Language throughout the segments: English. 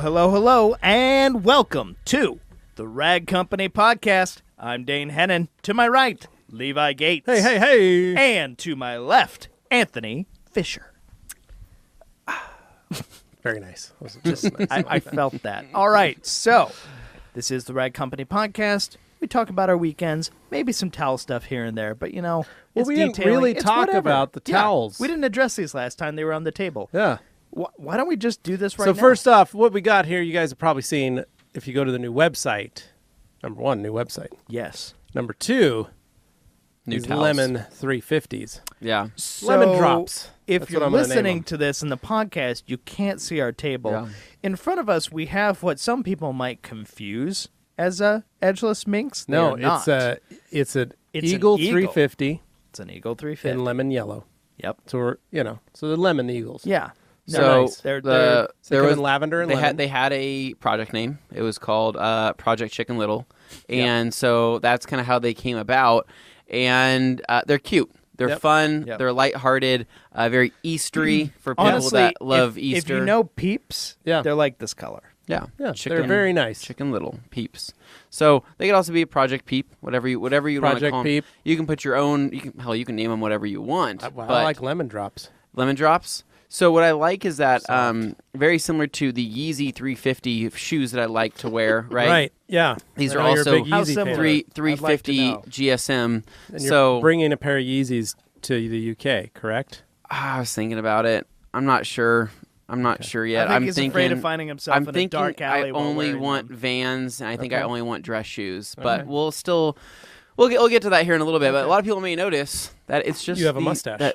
Hello, and welcome to the Rag Company Podcast. I'm Dane Hennen. To my right, Levi Gates. Hey. And to my left, Anthony Fisher. Very nice. Just, I felt that. All right, so this is the Rag Company Podcast. We talk about our weekends, maybe some towel stuff here and there, but well, it's we didn't detailing. really It's talk whatever. about the towels. We didn't address these last time. They were on the table. Yeah. Why don't we just do this right So now? first off, what we got here, you guys have probably seen if you go to the new website. Number one, new website. Yes. Number two, New these towels. lemon 350s. Yeah. Lemon drops. If That's you're what I'm gonna name listening them. to this in the podcast, you can't see our table. Yeah. In front of us, we have what some people might confuse as a edgeless minx. They No, are not. it's an It's Eagle an eagle. 350 It's an Eagle 350. in lemon yellow. Yep. So we're, so the lemon eagles. Yeah. So nice. They there come was in lavender and they lemon. had a project name. It was called Project Chicken Little, and so that's kind of how they came about. And they're cute. They're Yep. fun. Yep. They're lighthearted. Very Eastery for people Honestly, that love if Easter. you know Peeps, Yeah. they're like this color. yeah, Yeah, Chicken, they're very nice. Chicken Little Peeps. So they could also be a Project Peep, whatever you want to Project call 'em. Peep. You can put your own. You can name them whatever you want. I but like lemon drops. lemon drops. So what I like is that very similar to the Yeezy 350 shoes that I like to wear, right? Right. Yeah. These I are know you're a also big How Yeezy similar? fan. three I'd like to 350 know. GSM. And you're So bringing a pair of Yeezys to the UK, correct? I was thinking about it. I'm not sure. I'm not sure yet. I think I'm he's thinking, afraid of finding himself I'm in a thinking dark alley I while only wearing want them. Vans, and I think I Okay. only want dress shoes. Okay. But we'll get to that here in a little bit. But a lot of people may notice that it's just You have a mustache.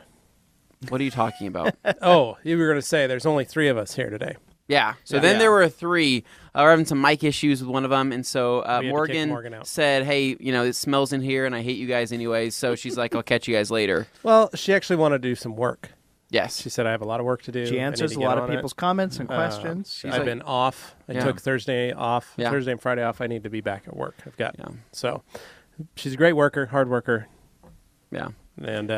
What are you talking about? Oh, you were going to say there's only 3 of us here today. Yeah. So Yeah. then Yeah. there were 3. We're having some mic issues with one of them, and so We had to kick Morgan Morgan out. said, "Hey, it smells in here, and I hate you guys anyways." So she's like, "I'll catch you guys later." Well, she actually wanted to do some work. Yes. She said, I have a lot of work to do. She I need answers to a get lot of on it." people's comments and questions. She's I've like, been off. I Yeah. took Thursday off. Yeah. Thursday and Friday off. I need to be back at work. I've got. Yeah. So she's a great worker, hard worker, Yeah. and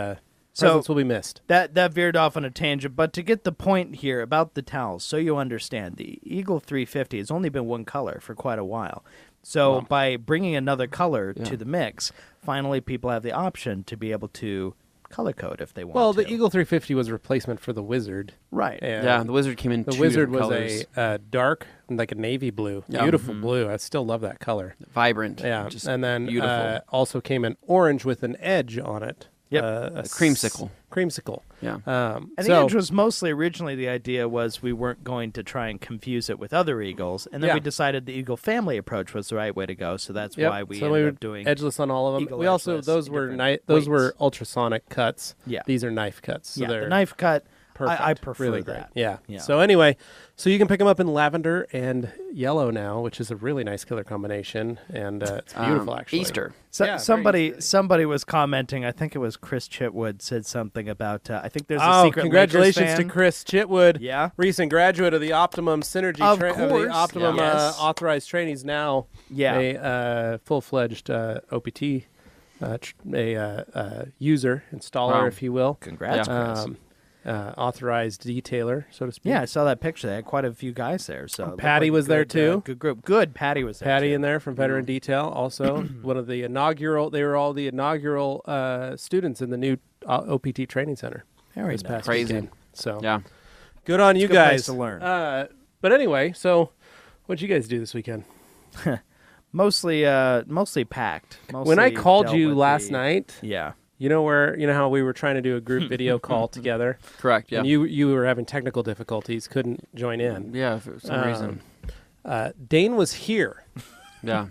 So- presents will be missed. That veered off on a tangent, but to get the point here about the towels, so you understand, the Eagle 350 has only been one color for quite a while. So by bringing another color to the mix, finally people have the option to be able to color code if they want Well, to. the Eagle 350 was a replacement for the Wizard. Right. And Yeah. The Wizard came in the 2 Wizard different was colors. a dark, like a navy blue, Yeah. beautiful blue. I still love that color. Vibrant. Yeah, Just and then beautiful. also came an orange with an edge on it. Yep. A creamsicle. Creamsicle. Yeah. And the so edge was mostly originally the idea was we weren't going to try and confuse it with other eagles, and then Yeah. we decided the Eagle family approach was the right way to go. So that's yep, why we so ended were up doing edgeless on all of them. Eagle We also edgeless those in were different those were weights. ultrasonic cuts. Yeah. These are knife cuts. So yeah, they're the knife cut. perfect. I prefer really that. great. Yeah. Yeah. So anyway, so you can pick them up in lavender and yellow now, which is a really nice color combination, and it's beautiful actually. Easter. So, Yeah, very somebody was commenting. I think it was Chris Chitwood said something about. I think there's a Oh, secret congratulations Lakers to fan. Chris Chitwood. Yeah. Recent graduate of the Optimum Synergy Of the course. Optimum Yes. authorized trainees, now Yeah. a full-fledged OPT user, installer, Wow. if you will. Congrats, Yeah. Chris. Authorized detailer, so to speak. Yeah, I saw that picture. They had quite a few guys there. So it looked Patty like a was there, good, too. Good group. Good. Patty was there. Patty too. in there from Veteran Detail, also one of the inaugural. They were all the inaugural students in the new OPT training center. Very this nice. past Crazy. weekend. So Yeah. good on you a good place guys. to learn. But anyway, so what'd you guys do this weekend? Mostly packed. When I Mostly called dealt you with last the- night, Yeah. you know how we were trying to do a group video call together, Correct. Yeah. and you were having technical difficulties, couldn't join in. Yeah. For some reason. Dane was here Yeah.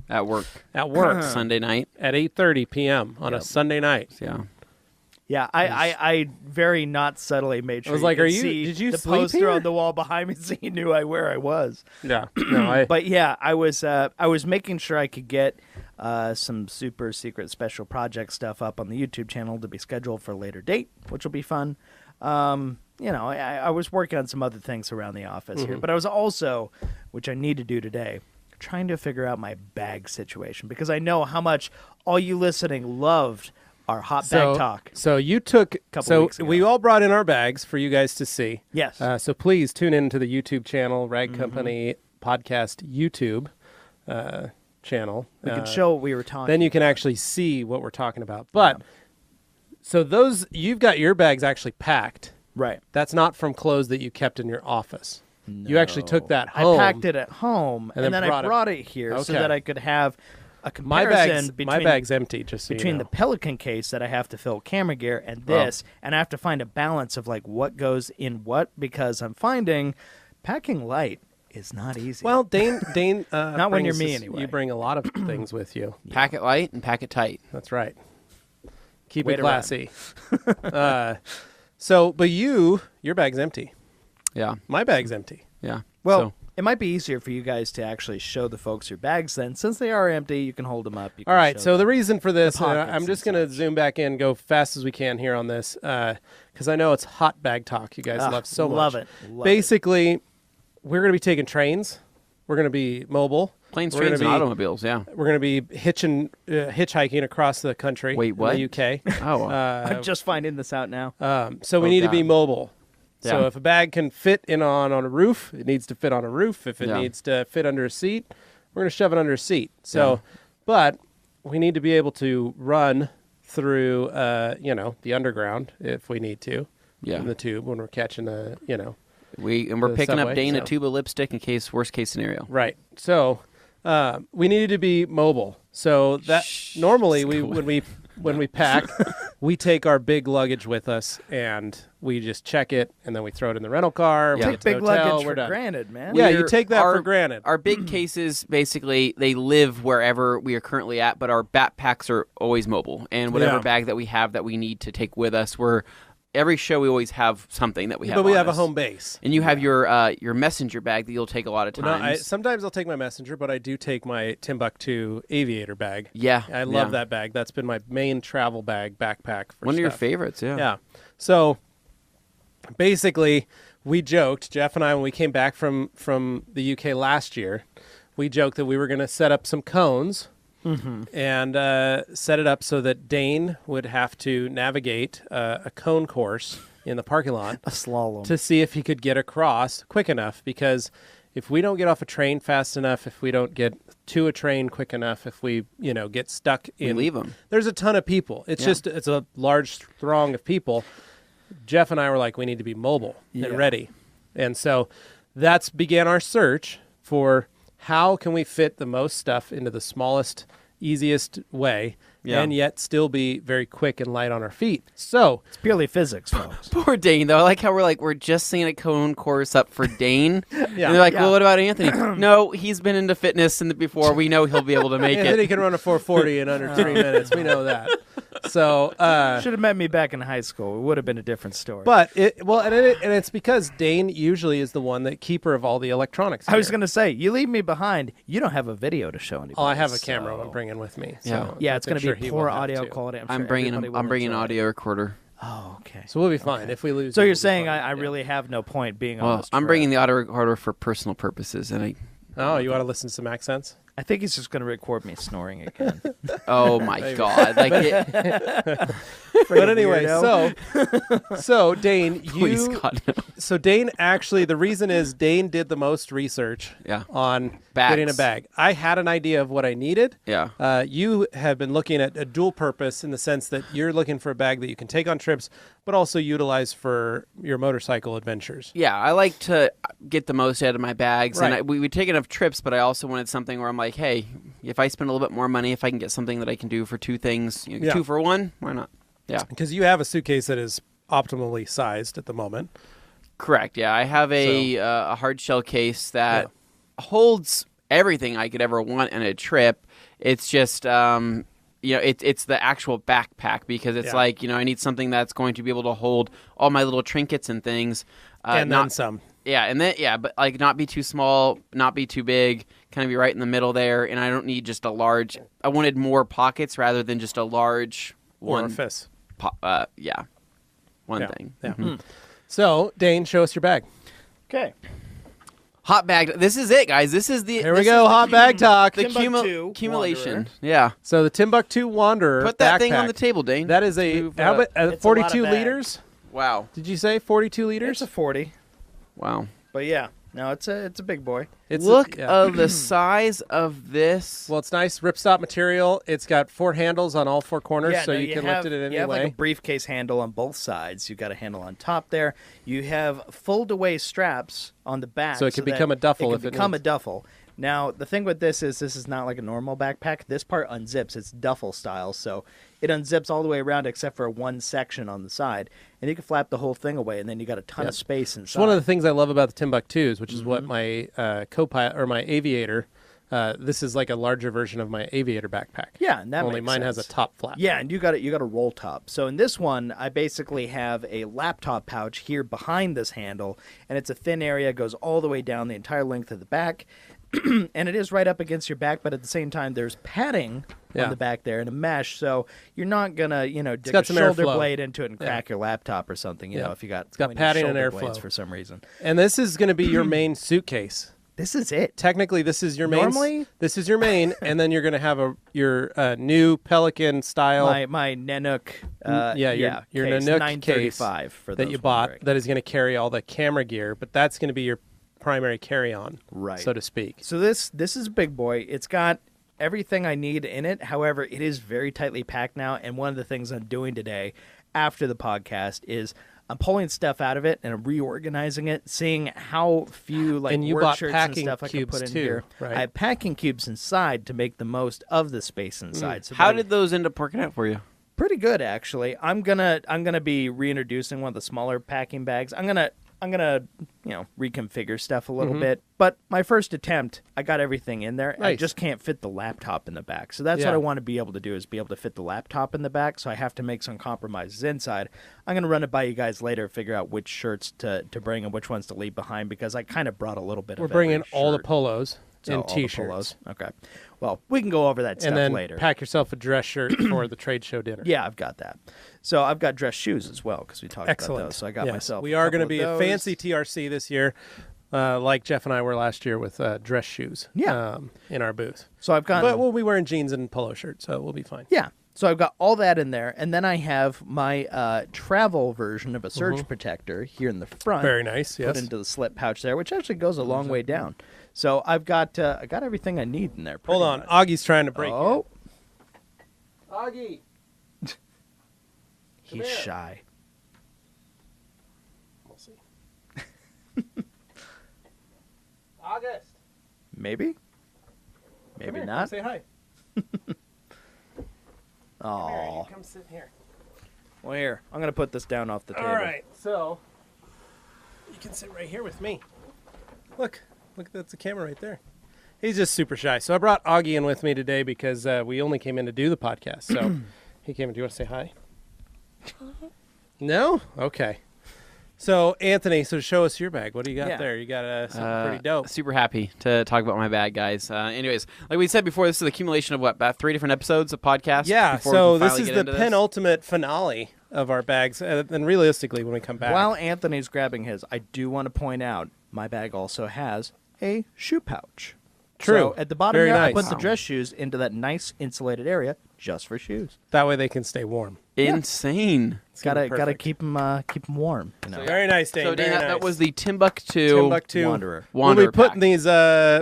At work. at work Sunday night. at 8:30 p.m. on a Sunday night. Yeah. Yeah, I very not subtly made sure. was like, could "Are you- see did you the sleep poster here?" on the wall behind me, so you knew where I was. Yeah, no, But yeah, I was making sure I could get some super secret special project stuff up on the YouTube channel to be scheduled for a later date, which will be fun. I was working on some other things around the office here, but I was also, which I need to do today, trying to figure out my bag situation because I know how much all you listening loved our hot bag talk. So you took. Couple weeks ago. We all brought in our bags for you guys to see. Yes. So please tune into the YouTube channel, Rag Company Podcast YouTube channel. We could show what we were talking. Then you can actually see what we're talking about. But so you've got your bags actually packed. Right. That's not from clothes that you kept in your office. No. You actually took that home. I packed it at home, and then I brought it here so that I could have a comparison my bag's empty, just so between you know. the Pelican case that I have to fill camera gear and this, and I have to find a balance of like what goes in what, because I'm finding packing light is not easy. Well, Dane not when you're me anyway. You bring a lot of things with you. Pack it light and pack it tight. That's right. Keep Wait it classy. But your bag's empty. Yeah. My bag's empty. Yeah. Well, it might be easier for you guys to actually show the folks your bags then. Since they are empty, you can hold them up. All right, so the reason for this, pockets I'm just going to zoom back in, go fast as we can here on this, because I know it's hot bag talk. You guys love so much. Love it. Basically, we're going to be taking trains. We're going to be mobile. Planes, trains, and automobiles, yeah. We're going to be hitchhiking across the country. Wait, what? In the UK. Oh. I'm just finding this out now. So we need to be mobile. Yeah. So if a bag can fit on a roof, it needs to fit on a roof. If it needs to fit under a seat, we're going to shove it under a seat. So, but we need to be able to run through, the underground if we need to. Yeah. In the tube when we're catching we're picking subway, up Dane a tube of lipstick in case worst case scenario. Right. So we needed to be mobile. So that normally when we pack, we take our big luggage with us and we just check it and then we throw it in the rental car. Take We get to the big hotel, luggage we're for done. granted, man. Yeah, you take that for granted. Our big cases, basically, they live wherever we are currently at, but our backpacks are always mobile. And whatever bag that we have that we need to take with us, every show we always have something that we have. But we on have us. a home base. And you have your messenger bag that you'll take a lot of times. No, sometimes I'll take my messenger, but I do take my Timbuktu aviator bag. Yeah. I love that bag. That's been my main travel bag, backpack for One of your stuff. favorites, yeah. Yeah. So basically, we joked, Jeff and I, when we came back from the UK last year, we joked that we were going to set up some cones and set it up so that Dane would have to navigate a cone course in the parking lot. A slalom. To see if he could get across quick enough, because if we don't get off a train fast enough, if we don't get to a train quick enough, if we, get stuck in... We leave them. There's a ton of people. It's a large throng of people. Jeff and I were like, we need to be mobile and ready. And so that's began our search for how can we fit the most stuff into the smallest, easiest way and yet still be very quick and light on our feet. So it's purely physics, folks. Poor Dane, though. I like how we're just seeing a cone course up for Dane. And they're like, well, what about Anthony? No, he's been into fitness before. We know he'll be able to make it. Anthony can run a 440 in under 3 minutes. We know that. So should have met me back in high school. It would have been a different story. But it's because Dane usually is the one that keeper of all the electronics. I was going to say, you leave me behind. You don't have a video to show anybody. Oh, I have a camera I'm bringing with me. So it's going to be poor audio quality. I'm bringing an audio recorder. Oh, okay. So we'll be fine if we lose. So you're saying I really have no point being on this trip. I'm bringing the audio recorder for personal purposes, and you want to listen to some accents? I think he's just going to record me snoring again. Oh my God! But anyway, so Dane, Please God, no. So Dane actually, the reason is Dane did the most research on getting a bag. I had an idea of what I needed. Yeah. You have been looking at a dual purpose in the sense that you're looking for a bag that you can take on trips, but also utilize for your motorcycle adventures. Yeah, I like to get the most out of my bags, Right. and we take enough trips, but I also wanted something where I'm like, hey, if I spend a little bit more money, if I can get something that I can do for two things, 2 for 1, why not? Yeah. Because you have a suitcase that is optimally sized at the moment. Correct. Yeah, I have a hard shell case that holds everything I could ever want in a trip. It's just it's the actual backpack, because it's like, I need something that's going to be able to hold all my little trinkets and things. And then some. Yeah, but like not be too small, not be too big, kind of be right in the middle there. And I don't need just a large. I wanted more pockets rather than just a large orifice. One thing. Yeah. Mm-hmm. So Dane, show us your bag. Okay. Hot bag. This is it, guys. This is the. Here we go. Hot bag talk. The Timbuktu accumulation. Wanderer. Yeah. So the Timbuktu Wanderer. Put that backpack. thing on the table, Dane. That is a Move, 42 bag. liters. wow. Did you say 42 liters? It's a 40, Wow. but yeah, no, it's a big boy. Look at the size of this. Well, it's nice ripstop material. It's got 4 handles on all 4 corners, Yeah, so no, you can lift it in You any have way. like a briefcase handle on both sides. You've got a handle on top there. You have fold-away straps on the back, So it can that become a duffel It if can it become a needs. duffel. Now, the thing with this is not like a normal backpack. This part unzips. It's duffel style, so it unzips all the way around except for one section on the side, and you can flap the whole thing away, and then you got a ton of space inside. It's one of the things I love about the Timbuktus, which is what Mm-hmm. my CoPilot or my Aviator. This is like a larger version of my Aviator backpack. Yeah, and that only makes mine has sense. a top flap. Yeah, and you got a roll top. So in this one, I basically have a laptop pouch here behind this handle, and it's a thin area, goes all the way down the entire length of the back, and it is right up against your back. But at the same time, there's padding on the back there and a mesh, so you're not gonna dig got a some shoulder airflow. blade into it and crack your laptop or something. You know, if you got got pointy padding and shoulder airflow. blades for some reason. And this is going to be your main suitcase. This is it. Technically, this is your main. Normally- this is your main, and then you're going to have your new Pelican style. My Nanook, your case, Nanook 935 for that those you bought wondering. that is going to carry all the camera gear, but that's going to be your primary carry-on, Right. so to speak. So this is a big boy. It's got everything I need in it. However, it is very tightly packed now, and one of the things I'm doing today after the podcast is I'm pulling stuff out of it and I'm reorganizing it, seeing how few And you work bought shirts and packing stuff I can cubes put in too, here. right? I have packing cubes inside to make the most of the space inside. So How that- did those end up working out for you? pretty good actually. I'm gonna be reintroducing one of the smaller packing bags. I'm gonna reconfigure stuff a little bit. But my first attempt, I got everything in there. I Nice. just can't fit the laptop in the back. So that's Yeah. what I want to be able to do, is be able to fit the laptop in the back. So I have to make some compromises inside. I'm gonna run it by you guys later, figure out which shirts to bring and which ones to leave behind, because I kind of brought a little bit We're of bringing every all the shirt. polos So and all the T-shirts, polos. Okay. Well, we can go over that stuff and then later. pack yourself a dress shirt for the trade show dinner. Yeah, I've got that. So I've got dress shoes as well, because we talked Excellent. about those. So I got Yes. myself. We a are couple going to of be a those. fancy TRC this year, like Jeff and I were last year with dress shoes. Yeah. In our booth. So I've got. But we'll be wearing jeans and polo shirts, so we'll be fine. Yeah. So I've got all that in there, and then I have my travel version of a surge protector here in the front. Very nice. Put Yes. into the slip pouch there, which actually goes a long way down. So I got everything I need in there. Hold pretty on, much. Augie's trying to break. Oh, Augie. he's shy. We'll see. August. Maybe. Maybe Come here, not. Come say hi. Oh. Come sit here. Well, here, I'm gonna put this down off the table. All right, so you can sit right here with me. Look, that's the camera right there. He's just super shy. So I brought Augie in with me today because we only came in to do the podcast. So he came in. Do you want to say hi? No? Okay. So Anthony, so show us your bag. What do you got Yeah. there? You got something pretty dope. Super happy to talk about my bag, guys. Anyways, like we said before, this is the accumulation of about 3 different episodes of podcast. Yeah. before we So can this finally is get the into this. penultimate finale of our bags, and realistically, when we come back, While Anthony's grabbing his, I do want to point out my bag also has a shoe pouch. True. So at the bottom Very here, I nice. put the dress shoes into that nice insulated area just for shoes. that way they can stay warm. Insane. Gotta perfect. keep them warm. You know. Very nice, Dane. So very Dan, nice. that was the Timbuktu Timbuktu Wanderer. We'll be putting pack. these,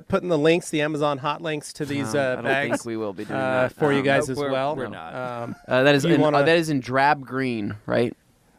putting the links, the Amazon hot links to these I don't bags think we will be doing that for you guys Nope, as well. we're not. That is Do you wanna- that is in drab green, right?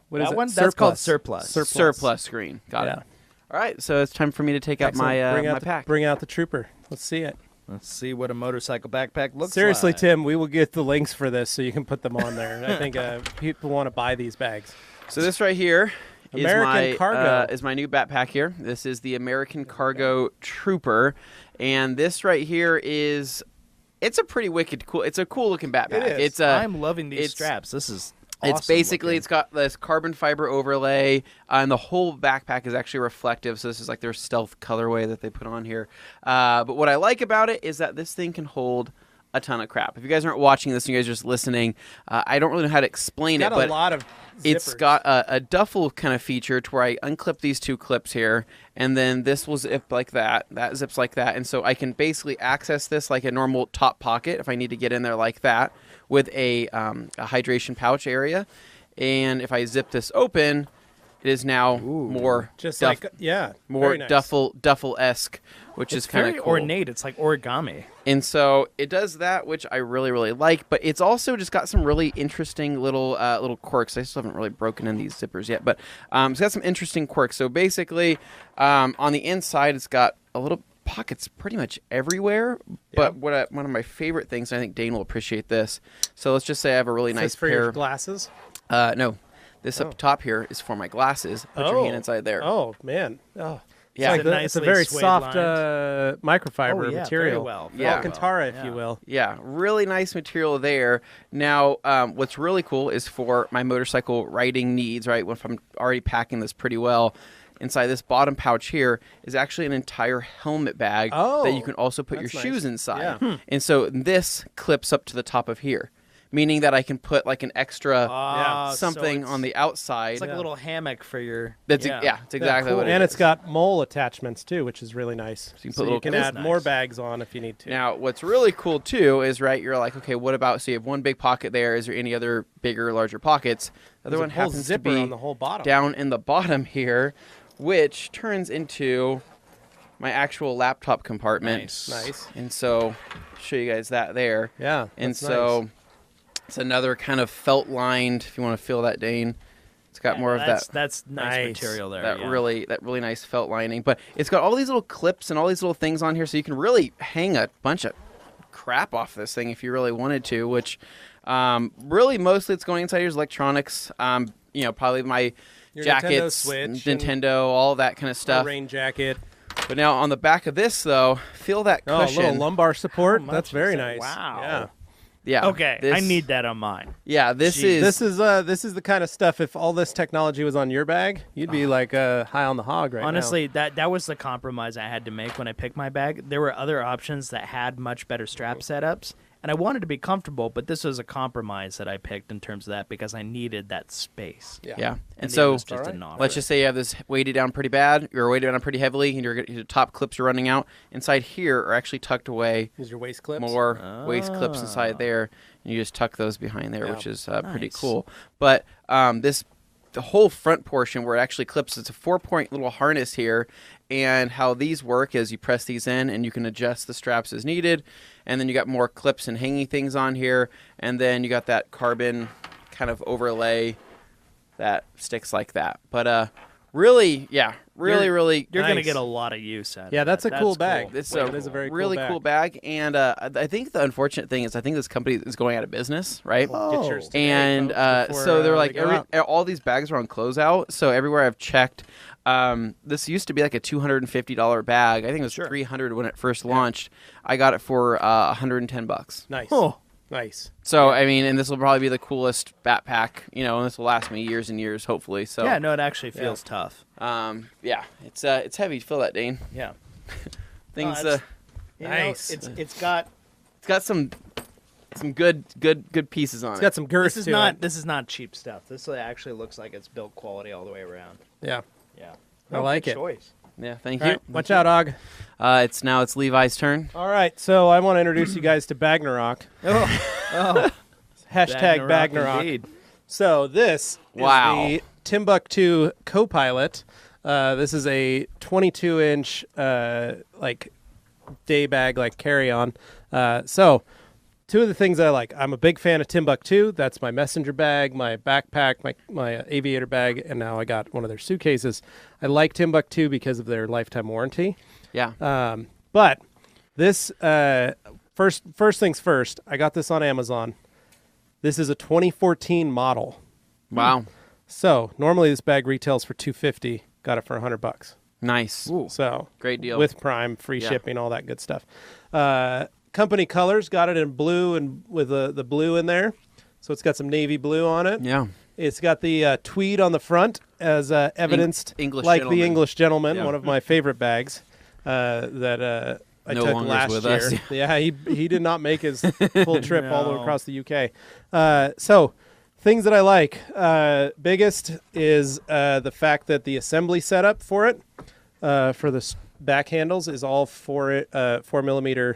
What is That it? one? That's called surplus. Surplus green. Got Yeah. it. All right, so it's time for me to take out Excellent. my bring out my the, pack. Bring out the trooper. Let's see it. Let's see what a motorcycle backpack looks Seriously, like. Tim, we will get the links for this so you can put them on there. I think people want to buy these bags. So this right here is American Cargo. is my new backpack here. This is the American Cargo Trooper, and this right here is it's a pretty wicked cool. It's a cool looking backpack. It is. It's I'm loving these it's- straps. This is It's awesome basically looking. it's got this carbon fiber overlay, and the whole backpack is actually reflective. So this is like their stealth colorway that they put on here. But what I like about it is that this thing can hold a ton of crap. If you guys aren't watching this and you guys are just listening, I don't really know how to explain it, but a lot of it's zippers. got a duffel kind of feature to where I unclip these 2 clips here, and then this will zip like that. That zips like that, and so I can basically access this like a normal top pocket if I need to get in there like that with a hydration pouch area. And if I zip this open, it is now more just more very nice. duffel-esque, which It's is kind of very cool. ornate. It's like origami. And so it does that, which I really, really like. But it's also just got some really interesting little quirks. I still haven't really broken in these zippers yet, but it's got some interesting quirks. So basically, on the inside, it's got a little pockets pretty much everywhere. But one of my favorite things, I think Dane will appreciate this. So let's just say I have a really Is nice this for pair. your glasses? No, this up top here is for my glasses. Put your hand inside there. Oh man. Oh. Yeah. It's, it's a nicely very suede soft lined. Microfiber yeah, material. very well. Yeah. Alcantara, if you will. Yeah, really nice material there. Now, what's really cool is for my motorcycle riding needs, right? If I'm already packing this pretty well, inside this bottom pouch here is actually an entire helmet bag that you can also put your that's shoes nice. inside. Yeah. And so this clips up to the top of here, meaning that I can put like an extra something so on the outside. It's like a little hammock for your. That's it's exactly Cool. what it And is. it's got mole attachments too, which is really nice. you can put So you little can clips. add Nice. more bags on if you need to. Now, what's really cool too is, right, you're like, okay, what about, so you have one big pocket there. Is there any other bigger, larger pockets? The other There's one a whole happens to zipper be on the whole bottom. down in the bottom here, which turns into my actual laptop compartment. Nice. And so, show you guys that there. Yeah. And that's so, nice. it's another kind of felt lined, if you want to feel that, Dane. It's got more of that. That's nice Nice. material there. That yeah. really nice felt lining, but it's got all these little clips and all these little things on here, so you can really hang a bunch of crap off this thing if you really wanted to. Which, really, mostly it's going inside here is electronics. Probably my Your jackets, Nintendo Switch Nintendo, all that kind of A stuff. rain jacket. But now on the back of this, though, feel that Oh, a cushion. little lumbar support. How much That's is very it? nice. Wow. Yeah. Yeah. Okay, I this- need that on mine. Yeah, this Jeez. is. This is the kind of stuff. If all this technology was on your bag, you'd be like high on the hog right Honestly, that was the compromise I had to make when I picked my bag. There were other options that had much better strap setups, and I wanted to be comfortable, but this was a compromise that I picked in terms of that because I needed that space. now. Yeah. And it so was just an offer. let's just say you have this weighted down pretty bad, you're weighted down pretty heavily, and your top clips are running out. Inside here are actually tucked away Use your waist clips. more waist clips inside there, and you just tuck those behind there, Yeah. which is pretty Nice. cool. But the whole front portion where it actually clips, it's a 4-point little harness here, and how these work is you press these in and you can adjust the straps as needed, and then you got more clips and hanging things on here, and then you got that carbon kind of overlay that sticks like that. But really, really, You're going to Nice. get a lot of use out of Yeah, it. that's a cool bag. it's That a is a very cool really bag. cool bag, and I think the unfortunate thing is I think this company is going out of business, right? Get yours today, And folks, before, so they're they like go out. all these bags are on closeout. So everywhere I've checked, this used to be like a $250 bag. I think it was $300 when it first launched. I got it for $110. Nice. Oh. Nice. So I mean, and this will probably be the coolest backpack, and this will last me years and years, hopefully. So Yeah, no, it actually feels tough. it's heavy. Feel that, Dane? Yeah. Things. that's- You know, Nice. it's got It's got some good pieces on It's it. got some girth this to it. is not cheap stuff. This actually looks like it's built quality all the way around. Yeah. Yeah. I like good it. Choice. Yeah, thank All you. right, watch out, Og. It's Levi's turn. All right, so I want to introduce you guys to Bagnarok. Oh, Hashtag Bagnarok. indeed. So this Wow. is the Timbuktu CoPilot. This is a 22-inch day bag, like carry-on. So two of the things I like. I'm a big fan of Timbuktu. That's my messenger bag, my backpack, my aviator bag, and now I got one of their suitcases. I like Timbuktu because of their lifetime warranty. Yeah. But this, first things first, I got this on Amazon. This is a 2014 model. Wow. So normally this bag retails for $250. Got it for $100. Nice. So Great deal. with Prime, free Yeah. shipping, all that good stuff. Company colors, got it in blue and with the blue in there. So it's got some navy blue on it. Yeah. It's got the tweed on the front as evidenced, English like gentleman. the English gentleman, Yeah. one of my favorite bags that I No took longer's last with year. us. Yeah, he did not make his full trip all the way across the UK. So things that I like. Biggest is the fact that the assembly setup for it, for the back handles, is all 4mm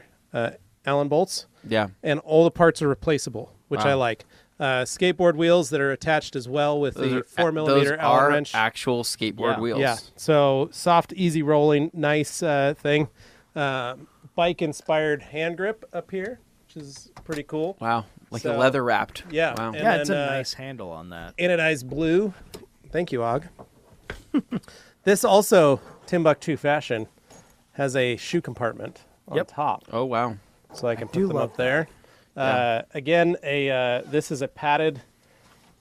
Allen bolts. Yeah. And all the parts are replaceable, which Wow. I like. Skateboard wheels that are attached as well with the 4mm Allen wrench. Actual skateboard wheels. Yeah. So soft, easy rolling, nice thing. Bike inspired hand grip up here, which is pretty cool. Wow. Like So- a leather wrapped. Yeah. Wow. And Yeah, it's a then, nice handle on that. anodized blue. Thank you, Og. This also, Timbuktu fashion, has a shoe compartment on top. Oh, wow. So I can do put them love up there. Yeah. Again, this is a padded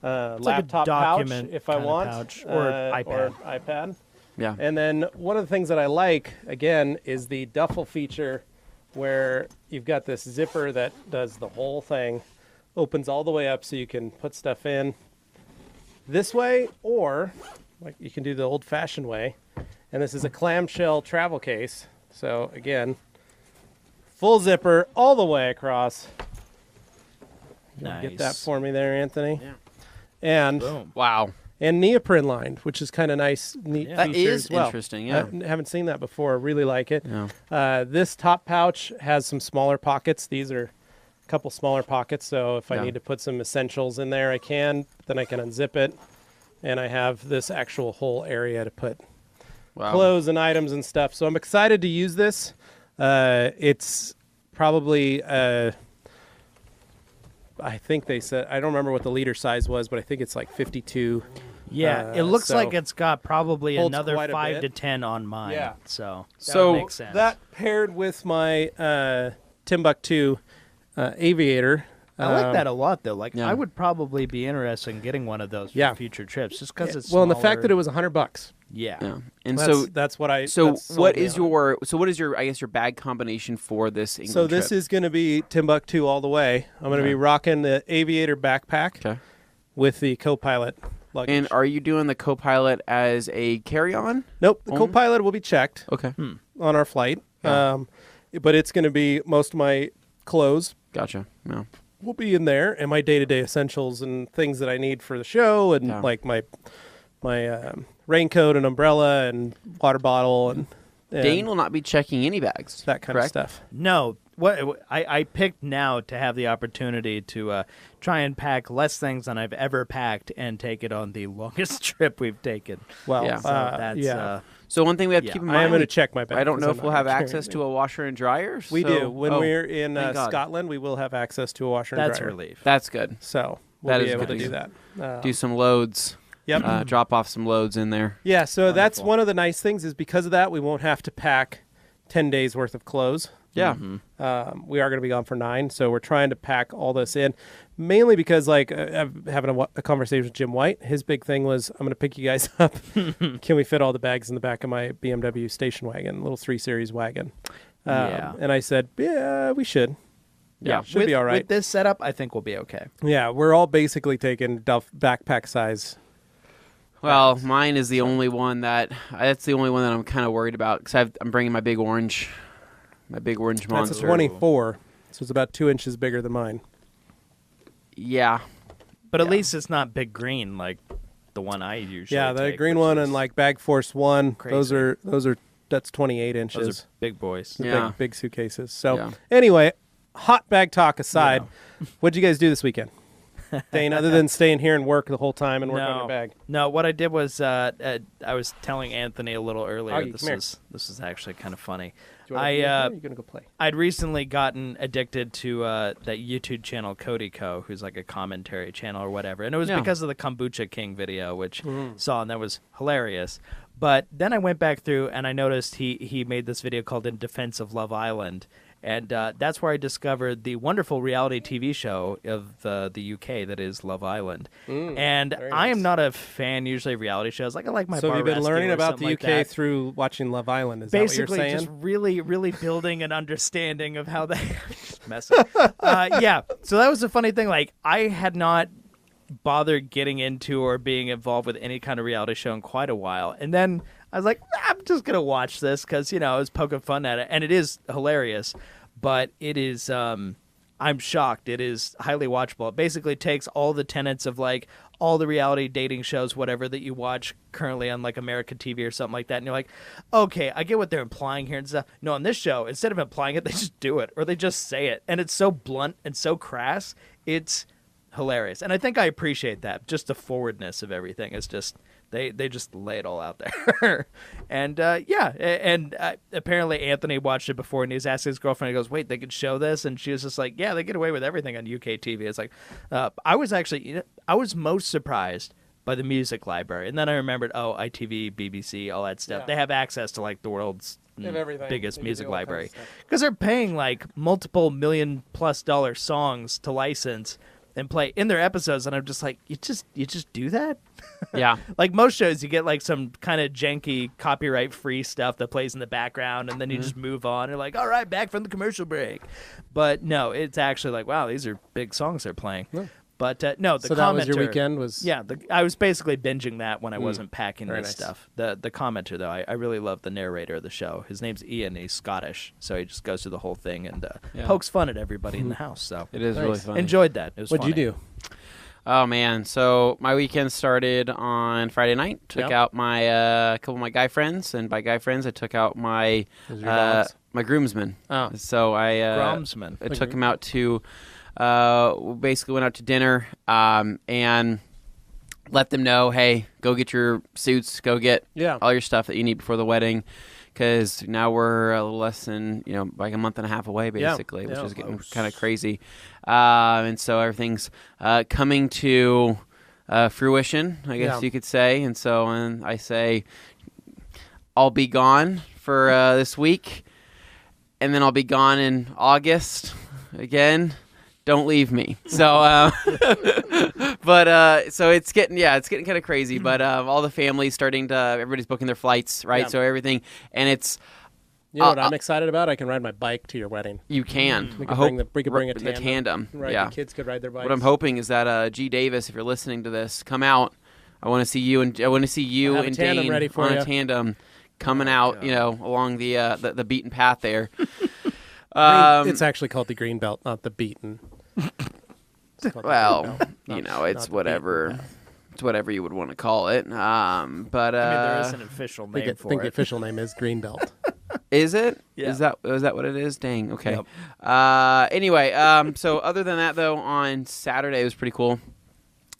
like a laptop document pouch if I kinda want. pouch, or iPad. Or iPad. Yeah. And then one of the things that I like, again, is the duffel feature where you've got this zipper that does the whole thing, opens all the way up so you can put stuff in this way, or like you can do the old-fashioned way. And this is a clamshell travel case. So again, full zipper all the way across. Nice. Get that for me there, Anthony. Yeah. And Boom. Wow. neoprene lined, which is kind of nice, neat Yeah. That feature is as well. interesting, yeah. I haven't seen that before. Really like it. Yeah. This top pouch has some smaller pockets. These are a couple smaller pockets, so if I Yeah. need to put some essentials in there, I can. Then I can unzip it, and I have this actual whole area to put Wow. clothes and items and stuff. So I'm excited to use this. It's probably, I think they said, I don't remember what the liter size was, but I think it's like 52. Yeah, it looks so like it's got probably holds another quite a 5 bit. to 10 on mine. Yeah. So that So makes sense. That paired with my Timbuktu Aviator. I like that a lot, though. Like, Yeah. I would probably be interested in getting one of those for Yeah. future trips, just because it's well, and the fact smaller. that it was $100. Yeah. Yeah. And That's what I. so that sold what me is on it. what is your I guess your bag combination for this England So this trip? is going to be Timbuktu all the way. I'm going to Okay. be rocking the Aviator backpack Okay. with the CoPilot luggage. And are you doing the CoPilot as a carry-on? Nope, the only? CoPilot will be checked Okay. on our flight. Yeah. But it's going to be most of my clothes Gotcha. Yeah. will be in there, and my day-to-day essentials and things that I need for the show, and Yeah. like my raincoat and umbrella and water bottle and Dane will not be checking any bags. that kind correct? of stuff. No, what I picked now to have the opportunity to try and pack less things than I've ever packed and take it on the longest trip we've taken. Well, Yeah. So that's yeah. So one thing we have to Yeah. keep in I mind. am going to check my bag. I don't know 'cause if I'm we'll not have gonna carry access to anything. a washer and dryer. We so- do. When oh, we're in thank God. Scotland, we will have access to a washer and that's a dryer. relief. That's good. So we'll That be is able good to do news. that. Do some loads. Yep. Drop off some loads in there. Yeah, so that's Wonderful. one of the nice things is because of that, we won't have to pack 10 days worth of clothes. Yeah. We are going to be gone for 9, so we're trying to pack all this in, mainly because like I'm having a conversation with Jim White. His big thing was, I'm going to pick you guys up. Can we fit all the bags in the back of my BMW station wagon, little 3 Series wagon? Yeah. And I said, yeah, we should. Yeah. Should be all right. With this setup, I think we'll be okay. Yeah, we're all basically taking backpack size. Well, mine is the only one that's the only one that I'm kind of worried about because I'm bringing my big orange That's a monster. 24, so it's about 2 inches bigger than mine. Yeah. But at least it's not big green like the one I usually Yeah, the take, green which one is- and like Bag Force 1, crazy. those are that's 28 inches. those are big boys. The Yeah. big suitcases. So Yeah. anyway, hot bag talk aside, what'd you guys do this weekend? Dane, other than staying here and work the whole time and work on your bag. No, what I did was I was telling Anthony a little earlier. Augie, This come here. is actually kind of funny. Do you wanna be in here or you gonna go play? I'd recently gotten addicted to that YouTube channel Cody Co, who's like a commentary channel or whatever, and it was Yeah. because of the Kombucha King video, which saw, and that was hilarious. But then I went back through and I noticed he made this video called "In Defense of Love Island." And that's where I discovered the wonderful reality TV show of the UK that is Love Island. And very I am nice. not a fan usually of reality shows. Like I like my So Bar you've been Rescue learning or about something the like UK that. through watching Love Island. Is Basically, that what you're just saying? really, really building an understanding of how they just messing. Yeah. So that was the funny thing. Like I had not bothered getting into or being involved with any kind of reality show in quite a while, and then I was like, I'm just gonna watch this because I was poking fun at it, and it is hilarious, but it is. I'm shocked. It is highly watchable. It basically takes all the tenets of like all the reality dating shows, whatever that you watch currently on like American TV or something like that, and you're like, okay, I get what they're implying here and stuff. No, on this show, instead of implying it, they just do it or they just say it, and it's so blunt and so crass. It's hilarious, and I think I appreciate that. Just the forwardness of everything is just. They just lay it all out there. And, apparently Anthony watched it before, and he was asking his girlfriend, he goes, wait, they could show this? And she was just like, yeah, they get away with everything on UK TV. It's like, I was most surprised by the music library. And then I remembered, ITV, BBC, all that stuff. Yeah. They have access to, like, the world's biggest music library. Because they're paying, like, multiple $1 million+ songs to license and play in their episodes, and I'm just like, you just do that? Yeah. Like most shows, you get like some kind of janky copyright-free stuff that plays in the background, and then you just move on. You're like, all right, back from the commercial break. But no, it's actually like, wow, these are big songs they're playing. Yeah. But no, the commenter. So that was your weekend? Yeah, I was basically binging that when I wasn't packing this stuff. The commenter, though, I really love the narrator of the show. His name's Ian. He's Scottish, so he just goes through the whole thing and pokes fun at everybody in the house. So it is really fun. Enjoyed that. It was What'd you do? Oh, man. So my weekend started on Friday night. Took out my couple of my guy friends. And by guy friends, I took out my groomsmen. Oh. So groomsmen. I took him out to... basically went out to dinner and let them know, hey, go get your suits, go get all your stuff that you need before the wedding, because now we're a little less than like a month and a half away basically, which is getting kind of crazy, and so everything's coming to fruition, I guess you could say. And so I say I'll be gone for this week, and then I'll be gone in August again. Don't leave me. So, so it's getting kind of crazy. But all the families everybody's booking their flights, right? Yeah. So everything, and it's. You know what I'm excited about? I can ride my bike to your wedding. You can. We could bring a tandem. The tandem. Right, the kids could ride their bikes. What I'm hoping is that G. Davis, if you're listening to this, come out. I want to see you and Dane ready for on a tandem coming out. Along the beaten path there. It's actually called the green belt, not the beaten. Well, it's whatever. It's whatever you would want to call it. But there is an official name for it. I think the official name is green belt. Is it? Yeah. Is that what it is? Dang. Okay. Yep. Anyway, so other than that, though, on Saturday it was pretty cool.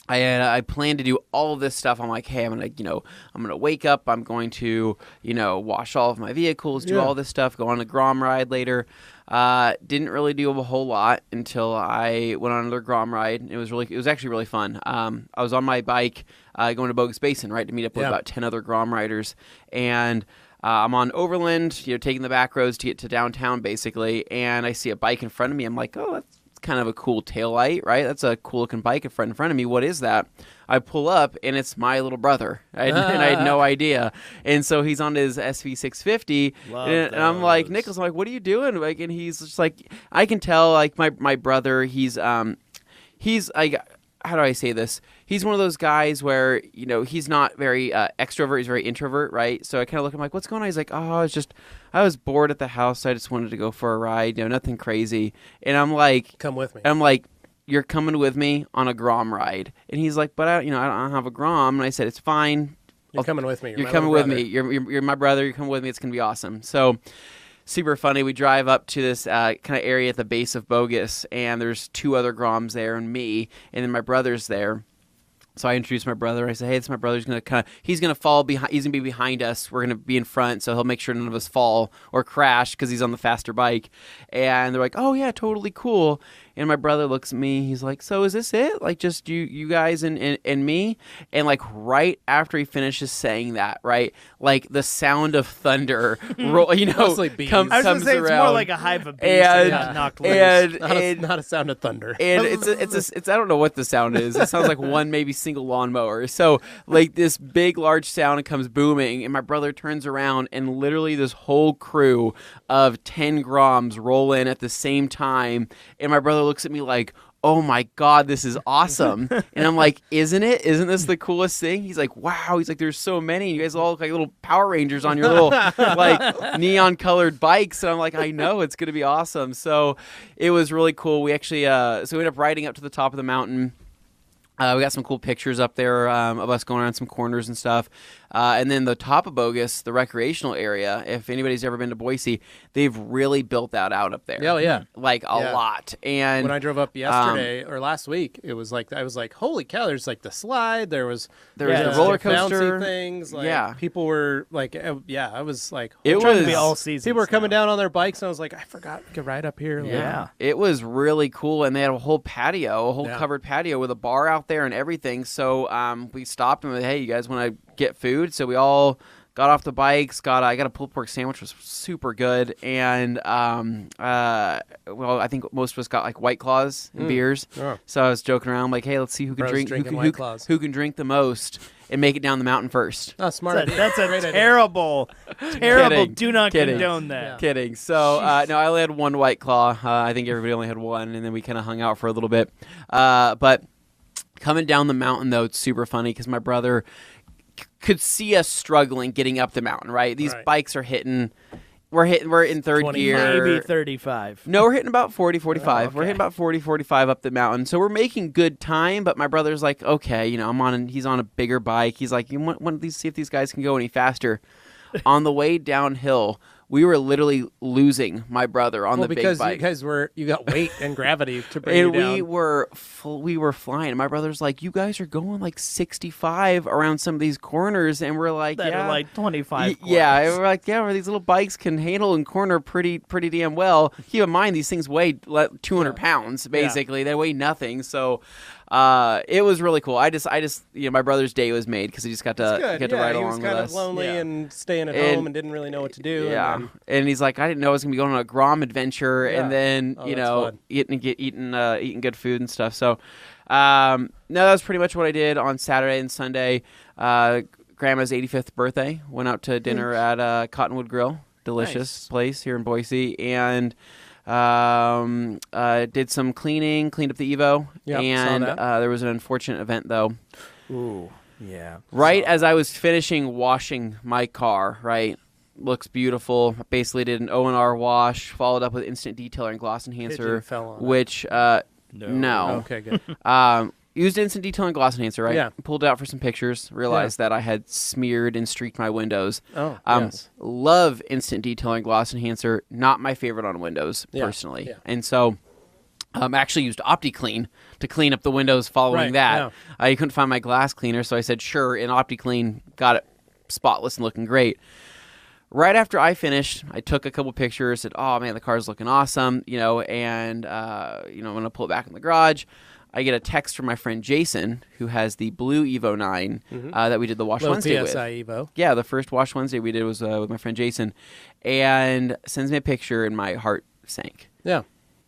I planned to do all of this stuff. I'm like, hey, I'm gonna wake up. I'm going to, wash all of my vehicles, do all this stuff, go on a Grom ride later. Didn't really do a whole lot until I went on another Grom ride. It was actually really fun. I was on my bike going to Bogus Basin, right, to meet up with about 10 other Grom riders, and I'm on Overland, taking the back roads to get to downtown, basically, and I see a bike in front of me. I'm like, oh, that's kind of a cool taillight, right? That's a cool looking bike in front of me. What is that? I pull up, and it's my little brother, and I had no idea. And so he's on his SV650, and I'm like, Nicholas, I'm like, what are you doing? Like, and he's just like, I can tell, like, my brother, he's like, how do I say this? He's one of those guys where, he's not very extrovert. He's very introvert, right? So I kind of look at him like, what's going on? He's like, oh, I was bored at the house. So I just wanted to go for a ride, nothing crazy. And I'm like, come with me. I'm like, you're coming with me on a Grom ride. And he's like, but I don't have a Grom. And I said, it's fine. You're coming with me. You're coming with me. You're my brother. You're coming with me. It's going to be awesome. So super funny. We drive up to this kind of area at the base of Bogus, and there's 2 other Groms there and me, and then my brother's there. So I introduced my brother. I said, hey, this is my brother. He's going to fall behind. He's going to be behind us. We're going to be in front, so he'll make sure none of us fall or crash because he's on the faster bike. And they're like, oh, yeah, totally cool. And my brother looks at me. He's like, so is this it? Like, just you guys and me? And, like, right after he finishes saying that, right, like, the sound of thunder, Mostly bees. comes I was going to say, around. it's more like a hive of bees that got knocked loose. Not a sound of thunder. And it's I don't know what the sound is. It sounds like one maybe single lawnmower. So, like, this big, large sound comes booming, and my brother turns around, and literally this whole crew of 10 Groms roll in at the same time, and my brother looks at me like, oh my God, this is awesome. And I'm like, isn't it? Isn't this the coolest thing? He's like, wow. He's like, there's so many. You guys all look like little Power Rangers on your little like neon colored bikes. And I'm like, I know, it's going to be awesome. So it was really cool. We actually, so we ended up riding up to the top of the mountain. We got some cool pictures up there of us going around some corners and stuff. And then the top of Bogus, the recreational area, if anybody's ever been to Boise, they've really built that out up there. Oh, yeah. Like a lot. And when I drove up yesterday or last week, it was like, I was like, holy cow, there's like the slide. There was the roller coaster. Bouncy things. Like, people were like, I was like, it was trying to be all seasons. People were coming down on their bikes, and I was like, I forgot we could ride up here. Yeah. It was really cool. And they had a whole patio, a whole covered patio with a bar out there and everything. So we stopped and we hey, you guys want to get food? So we all got off the bikes. I got a pulled pork sandwich, was super good, and I think most of us got like White Claws and beers. Oh. So I was joking around like, hey, let's see who can drink who can drink the most and make it down the mountain first. Oh, smart. That's a terrible. Kidding. Do not condone that. Yeah. Kidding. So no, I only had one White Claw. I think everybody only had one, and then we kind of hung out for a little bit. But coming down the mountain though, it's super funny because my brother could see us struggling getting up the mountain, right? These bikes are hitting, we're in third 20, gear. Maybe 35. No, we're hitting about 40, 45. Oh, okay. We're hitting about 40, 45 up the mountain. So we're making good time, but my brother's like, okay, he's on a bigger bike. He's like, you want these, see if these guys can go any faster. On the way downhill, we were literally losing my brother on the big bike. Because you got weight and gravity to bring you down. And we were flying. My brother's like, you guys are going like 65 around some of these corners, and we're like, that are like 25. Yeah, we're like, these little bikes can handle and corner pretty damn well. Keep in mind, these things weigh 200 pounds basically. They weigh nothing. So it was really cool. I just my brother's day was made because he just got to ride along with us. He was kind of lonely and staying at home and didn't really know what to do. Yeah. And he's like, I didn't know I was gonna be going on a Grom adventure, and then eating good food and stuff. So, no, that was pretty much what I did on Saturday and Sunday. Grandma's 85th birthday. Went out to dinner at Cottonwood Grill, delicious place here in Boise, and did some cleaned up the Evo, and there was an unfortunate event though. Ooh, yeah. Right as I was finishing washing my car, right. Looks beautiful. Basically did an O&R wash, followed up with instant detailer and gloss enhancer, which no. Okay, good. Used instant detailer and gloss enhancer, right? Yeah. Pulled it out for some pictures, realized that I had smeared and streaked my windows. Oh, yes. Love instant detailer and gloss enhancer, not my favorite on windows personally. Yeah. And so actually used OptiClean to clean up the windows following that. Yeah. You couldn't find my glass cleaner, so I said, sure, and OptiClean got it spotless and looking great. Right after I finished, I took a couple pictures, said, oh, man, the car's looking awesome, and, I'm going to pull it back in the garage. I get a text from my friend Jason, who has the blue Evo 9 that we did the Wash Wednesday with. PSI Evo. Yeah, the first Wash Wednesday we did was with my friend Jason, and sends me a picture, and my heart sank. Yeah,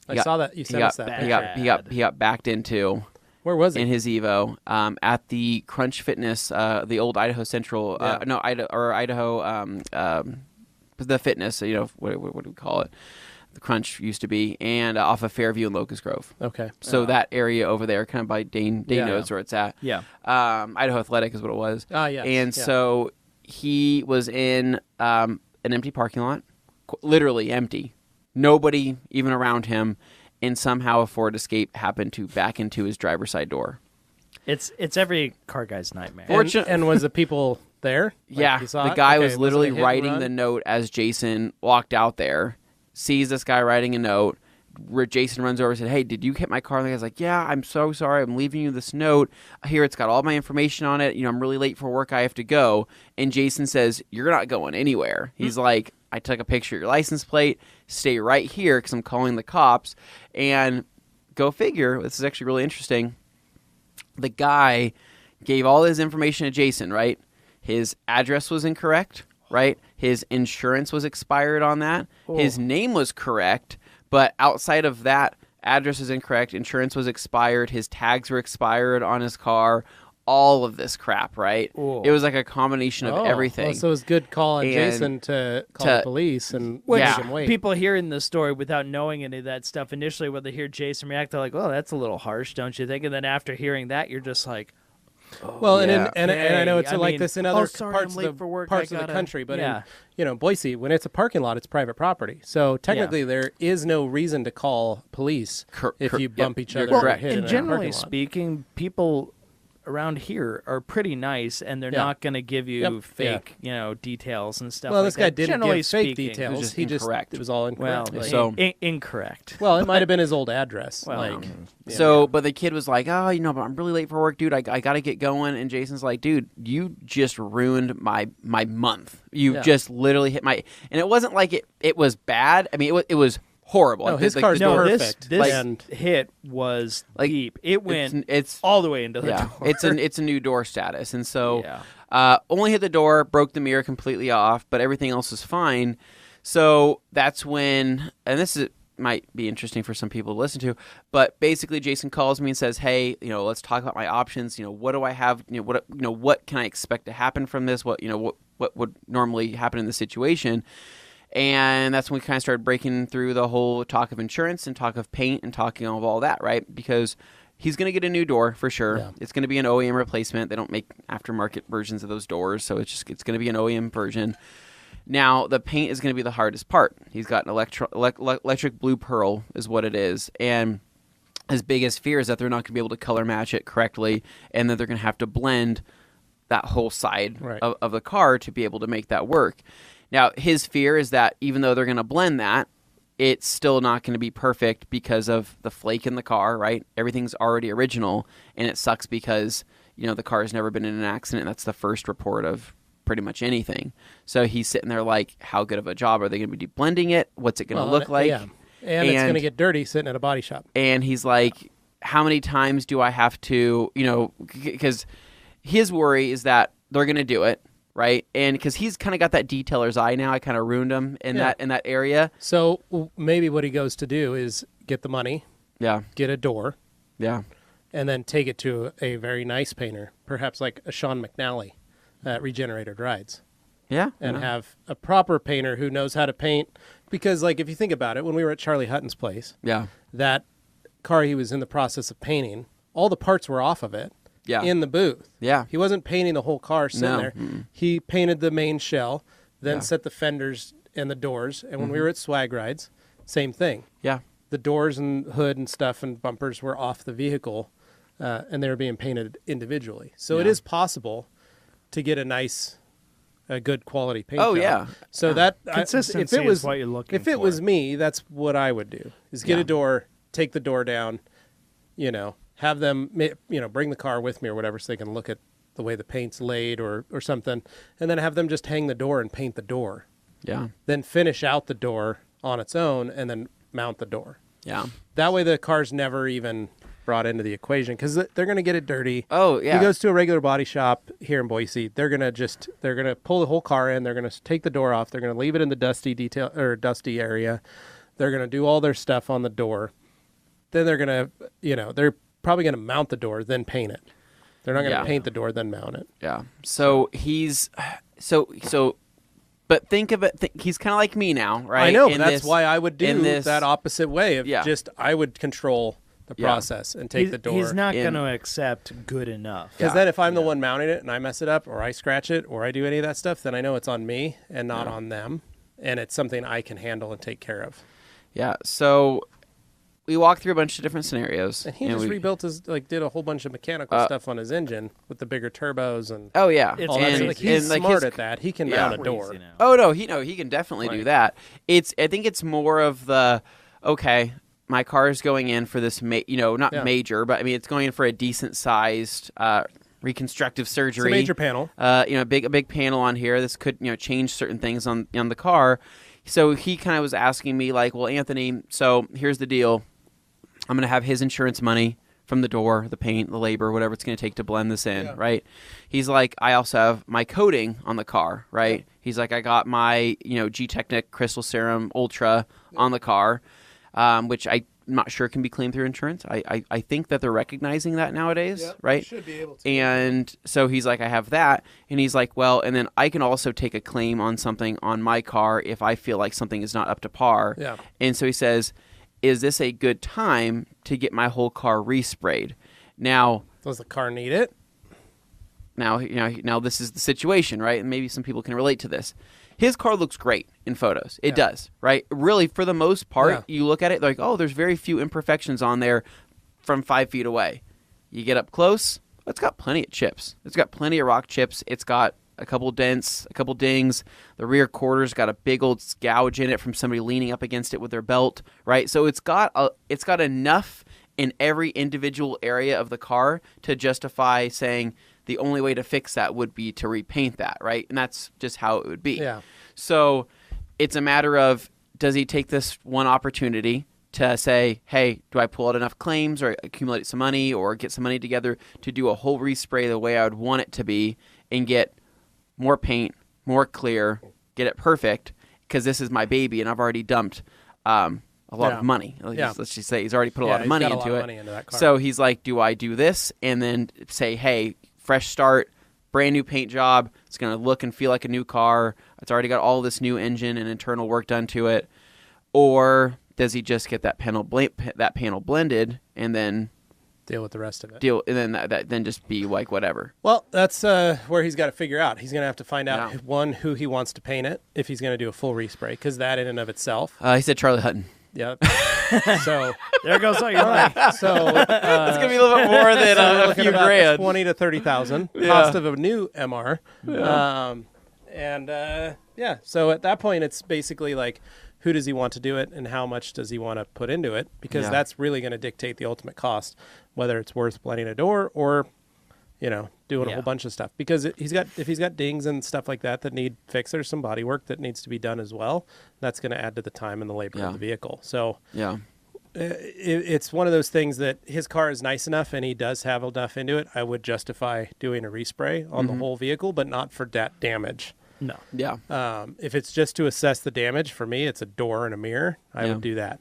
I saw that. You sent us that picture. He got backed into. Where was he? In his Evo, at the Crunch Fitness, the old Idaho Central, Idaho, the fitness, what do we call it? The Crunch used to be, and off of Fairview and Locust Grove. Okay. So that area over there, kind of by Dane knows where it's at. Yeah. Idaho Athletic is what it was. Yes. And so he was in an empty parking lot, literally empty. Nobody even around him. And somehow a Ford Escape happened to back into his driver's side door. It's every car guy's nightmare. And was the people there? The guy was literally writing the note as Jason walked out there, sees this guy writing a note. Where Jason runs over and said, hey, did you hit my car? And the guy's like, yeah, I'm so sorry. I'm leaving you this note. Here, it's got all my information on it. I'm really late for work. I have to go. And Jason says, you're not going anywhere. He's like, I took a picture of your license plate. Stay right here because I'm calling the cops. And go figure, this is actually really interesting. The guy gave all his information to Jason, right? His address was incorrect, right? His insurance was expired on that. Oh. His name was correct. But outside of that, address is incorrect, insurance was expired, his tags were expired on his car, all of this crap, right? Ooh. It was like a combination of everything. Well, so it was good call on And Jason to call the police and make him wait. People hearing the story without knowing any of that stuff, initially when they hear Jason react, they're like, "Oh, that's a little harsh, don't you think?" And then after hearing that, you're just like, oh, well, yeah. and I know it's like this in other sorry, parts, I'm late of, for work. parts of the country, but yeah. in Boise, when it's a parking lot, it's private property. So technically, there is no reason to call police if you bump each other. Correct. Or hit And in generally a parking lot. speaking, people around here are pretty nice, and they're not going to give you fake, details and stuff. Well, like this guy that. didn't Generally give fake speaking, details. Incorrect. It was all incorrect. Well, So- incorrect. Well, it might have been his old address. Well, But the kid was like, "Oh, but I'm really late for work, dude. I got to get going." And Jason's like, "Dude, you just ruined my month. You just literally hit my." And it wasn't like it was bad. I mean, it was horrible. No, Like, his the car's door- perfect. This hit was deep. It went it's all the way into the door. it's a new door status, and so only hit the door, broke the mirror completely off, but everything else was fine. So that's when, and might be interesting for some people to listen to, but basically Jason calls me and says, "Hey, let's talk about my options. What do I have? What can I expect to happen from this? What would normally happen in this situation?" And that's when we kind of started breaking through the whole talk of insurance and talk of paint and talking of all that, right? Because he's going to get a new door for sure. Yeah. It's going to be an OEM replacement. They don't make aftermarket versions of those doors, so it's going to be an OEM version. Now, the paint is going to be the hardest part. He's got an electric blue pearl is what it is. And his biggest fear is that they're not going to be able to color match it correctly, and that they're going to have to blend that whole side of the car to be able to make that work. Now, his fear is that even though they're going to blend that, it's still not going to be perfect because of the flake in the car, right? Everything's already original, and it sucks because, the car has never been in an accident. That's the first report of pretty much anything. So he's sitting there like, how good of a job are they going to be blending it? What's it going to look like? Yeah. And it's going to get dirty sitting at a body shop. And he's like, how many times do I have to, because his worry is that they're going to do it. Right, and because he's kind of got that detailer's eye now, I kind of ruined him in that area. So maybe what he goes to do is get the money, get a door, and then take it to a very nice painter, perhaps like a Sean McNally at Regenerated Rides. And have a proper painter who knows how to paint. Because, like, if you think about it, when we were at Charlie Hutton's place, that car he was in the process of painting, all the parts were off of it. In the booth. He wasn't painting the whole car sitting there. Mm-mm. He painted the main shell, then set the fenders and the doors. And when we were at Swag Rides, same thing. The doors and hood and stuff and bumpers were off the vehicle, and they were being painted individually. So it is possible to get a good quality paint job. So that consistency is what you're looking for. If it was me, that's what I would do, is get a door, take the door down, have them, bring the car with me or whatever so they can look at the way the paint's laid or something, and then have them just hang the door and paint the door. Then finish out the door on its own and then mount the door. That way the car's never even brought into the equation because they're going to get it dirty. He goes to a regular body shop here in Boise. They're going to pull the whole car in. They're going to take the door off. They're going to leave it in the dusty area. They're going to do all their stuff on the door. Then they're going to, they're probably going to mount the door, then paint it. They're not going to paint the door, then mount it. So but think of it, he's kind of like me now, right? I know, but that's why I would do that opposite way of I would control the process and take the door. He's not going to accept good enough. Because then if I'm the one mounting it and I mess it up or I scratch it or I do any of that stuff, then I know it's on me and not on them. And it's something I can handle and take care of. So we walked through a bunch of different scenarios. And he just rebuilt did a whole bunch of mechanical stuff on his engine with the bigger turbos and all that. He's smart at that. He can mount a door. He can definitely do that. I think it's more of the, okay, my car is going in for this, not major, but I mean, it's going in for a decent sized reconstructive surgery. It's a major panel. A big panel on here. This could, change certain things on the car. So he kind of was asking me like, well, Anthony, so here's the deal. I'm going to have his insurance money from the door, the paint, the labor, whatever it's going to take to blend this in, right? He's like, I also have my coating on the car, right? He's like, I got my, G-Technic Crystal Serum Ultra on the car, which I not sure can be claimed through insurance. I think that they're recognizing that nowadays, right? Should be able to. And so he's like, I have that. And he's like, well, and then I can also take a claim on something on my car if I feel like something is not up to par. Yeah. And so he says, is this a good time to get my whole car resprayed? Now, does the car need it? Now this is the situation, right? And maybe some people can relate to this. His car looks great in photos. It does, right? Really, for the most part, you look at it like, oh, there's very few imperfections on there from 5 feet away. You get up close, it's got plenty of chips. It's got plenty of rock chips. It's got a couple dents, a couple dings. The rear quarter's got a big old gouge in it from somebody leaning up against it with their belt, right? So it's got enough in every individual area of the car to justify saying the only way to fix that would be to repaint that, right? And that's just how it would be. Yeah. So it's a matter of, does he take this one opportunity to say, hey, do I pull out enough claims or accumulate some money or get some money together to do a whole respray the way I would want it to be and get more paint, more clear, get it perfect, because this is my baby and I've already dumped a lot of money. Let's just say he's already put a lot of money into it. So he's like, do I do this and then say, hey, fresh start, brand new paint job. It's going to look and feel like a new car. It's already got all this new engine and internal work done to it. Or does he just get that panel blended and then deal with the rest of it? And then then just be like whatever. Well, that's where he's got to figure out. He's going to have to find out one, who he wants to paint it, if he's going to do a full respray, because that in and of itself. He said Charlie Hutton. Yep. So there goes all your money. So it's gonna be a little bit more than a few grand. 20 to 30,000 cost of a new MR. So at that point, it's basically like, who does he want to do it, and how much does he want to put into it? Because that's really going to dictate the ultimate cost, whether it's worth blending a door or, doing a whole bunch of stuff. Because if he's got dings and stuff like that need fixed, there's some body work that needs to be done as well. That's going to add to the time and the labor of the vehicle. So it's one of those things that his car is nice enough and he does have enough into it. I would justify doing a respray on the whole vehicle, but not for that damage. No. Yeah. If it's just to assess the damage, for me, it's a door and a mirror. I would do that.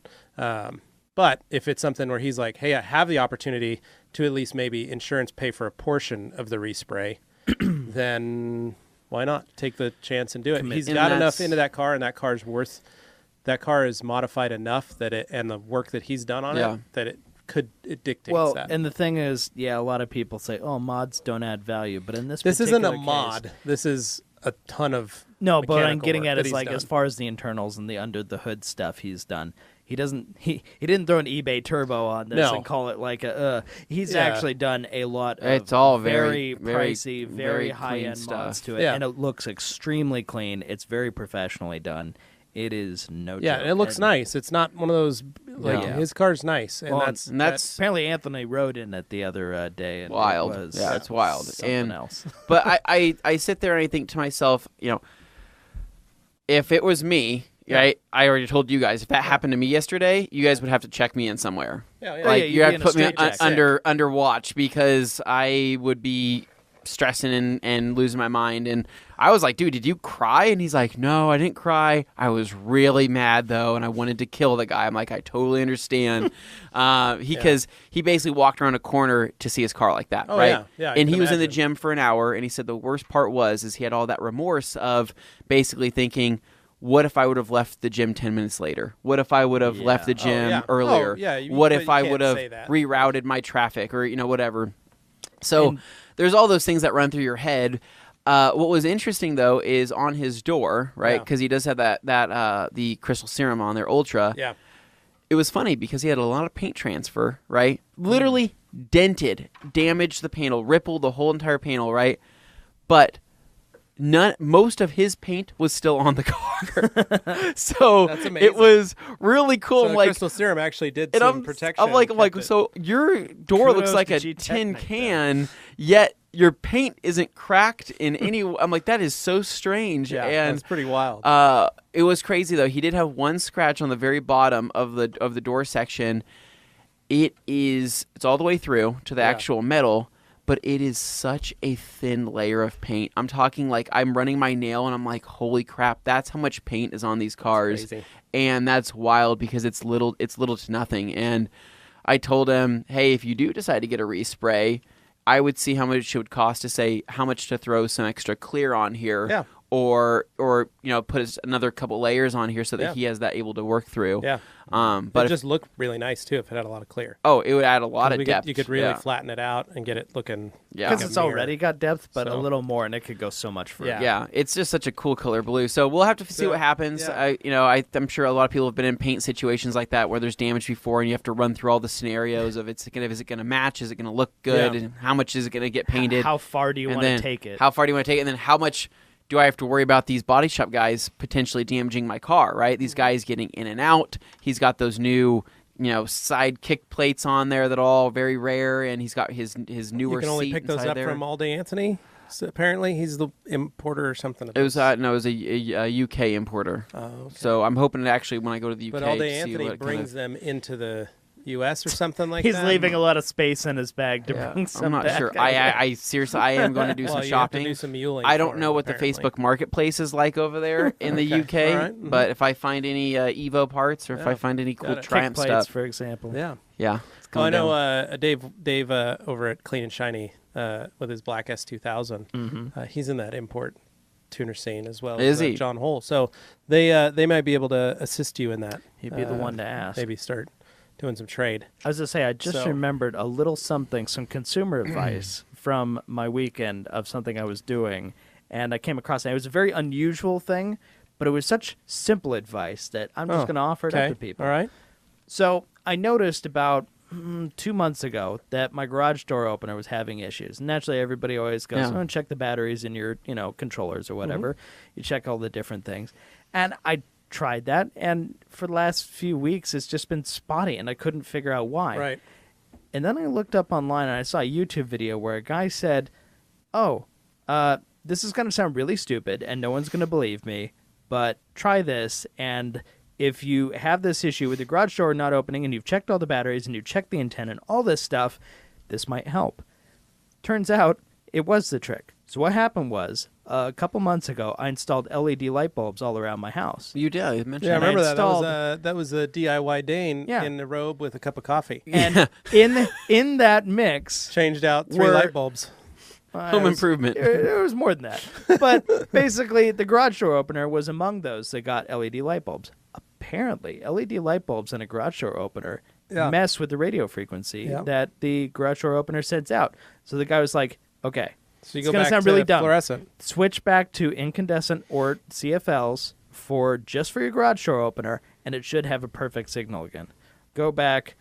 But if it's something where he's like, hey, I have the opportunity to at least maybe insurance pay for a portion of the respray, then why not take the chance and do it? He's got enough into that car, and that car is modified enough that and the work that he's done on it, that it dictates that. Well, and the thing is, a lot of people say, oh, mods don't add value, but in this isn't a case, mod. This is a ton of but what I'm getting at is like, as far as the internals and the under the hood stuff he's done, he didn't throw an eBay turbo on this and call it like he's actually done a lot of it's all very pricey, very high end stuff. mods to it, and it looks extremely clean. It's very professionally done. It is no joke. And it looks nice. It's not one of those his car's nice, and that's apparently Anthony rode in it the other day. And wild. It was, it's wild. Something else. But I sit there and I think to myself, if it was me, right? I already told you guys, if that happened to me yesterday, you guys would have to check me in somewhere. You have to put me under watch, because I would be stressing and losing my mind. And I was like, dude, did you cry? And he's like, no, I didn't cry. I was really mad though, and I wanted to kill the guy. I'm like, I totally understand. Because he basically walked around a corner to see his car like that, right? And he was in the gym for an hour, and he said the worst part is he had all that remorse of basically thinking, what if I would have left the gym 10 minutes later? What if I would have left the gym earlier? What if I would have rerouted my traffic or, whatever? So there's all those things that run through your head. What was interesting, though, is on his door, right? Because he does have the crystal serum on there, Ultra. Yeah. It was funny because he had a lot of paint transfer, right? Literally dented, damaged the panel, rippled the whole entire panel, right? But most of his paint was still on the car. So that's amazing. It was really cool. So the crystal serum actually did some protection. I'm like, so your door looks like a tin can, yet your paint isn't cracked in any. I'm like, that is so strange. Yeah, and that's pretty wild. It was crazy though. He did have one scratch on the very bottom of the door section. It's all the way through to the actual metal. but it is such a thin layer of paint. I'm talking like I'm running my nail and I'm like, holy crap, that's how much paint is on these cars. That's crazy. And that's wild because it's little to nothing. And I told him, hey, if you do decide to get a respray, I would see how much it would cost to say how much to throw some extra clear on here. Yeah. Or put another couple layers on here so that he has that able to work through. Yeah. But it just looked really nice too if it had a lot of clear. Oh, it would add a lot of depth. You could really flatten it out and get it looking. Yeah. Because it's already got depth, but So- a little more, and it could go so much further. Yeah, it's just such a cool color blue. So we'll have to see what happens. Yeah. I'm sure a lot of people have been in paint situations like that where there's damage before, and you have to run through all the scenarios of is it going to match, is it going to look good, and how much is it going to get painted? How far do you want to take it? How far do you want to take it, and then how much do I have to worry about these body shop guys potentially damaging my car? Right, these guys getting in and out. He's got those new side kick plates on there that are all very rare, and he's got his newer. You can only seat pick those inside up there. from Levi Anthony. So apparently, he's the importer or something. It was a UK importer. Oh, okay. So I'm hoping to actually when I go to the UK, But Levi to see Anthony what brings them into the U.S. or something like He's that. leaving a lot of space in his bag to bring I'm some not back. sure. I seriously, I am going to do some Well, you shopping. have to do some muling I for don't know him, what the apparently. Facebook Marketplace is like over there in the UK, All right. Mhm. but if I find any Evo parts or if I find any cool Got it. Kick Triumph plates, stuff, for example. Yeah. yeah. It's Oh, I coming know down. Dave over at Clean and Shiny with his black S2000. He's in that import tuner scene as well Is as he? John Hole. So they might be able to assist you in that. He'd be the one to ask. Maybe start doing some trade. I was going to say, I just So- remembered a little something, some consumer advice from my weekend of something I was doing, and I came across it. It was a very unusual thing, but it was such simple advice that I'm just going to offer it up to people. All right. So I noticed about 2 months ago that my garage door opener was having issues. And naturally, everybody always goes, Yeah. check the batteries in your controllers or whatever. You check all the different things. And I tried that, and for the last few weeks, it's just been spotty, and I couldn't figure out why. Right. And then I looked up online, and I saw a YouTube video where a guy said, this is going to sound really stupid, and no one's going to believe me, but try this, and if you have this issue with the garage door not opening, and you've checked all the batteries, and you've checked the antenna, and all this stuff, this might help. Turns out, it was the trick. So what happened was, a couple months ago, I installed LED light bulbs all around my house. You did. You mentioned Yeah, I And I remember that. installed- That was a DIY Dane Yeah. in the robe with a cup of coffee. And in that mix, Changed out 3 Were- light bulbs. Home improvement. It was more than that. But basically, the garage door opener was among those that got LED light bulbs. Apparently, LED light bulbs and a garage door opener mess with the radio frequency that the garage door opener sends out. So the guy was like, okay, So you it's go going back to sound to really dumb. fluorescent. Switch back to incandescent or CFLs for your garage door opener, and it should have a perfect signal again. Go back,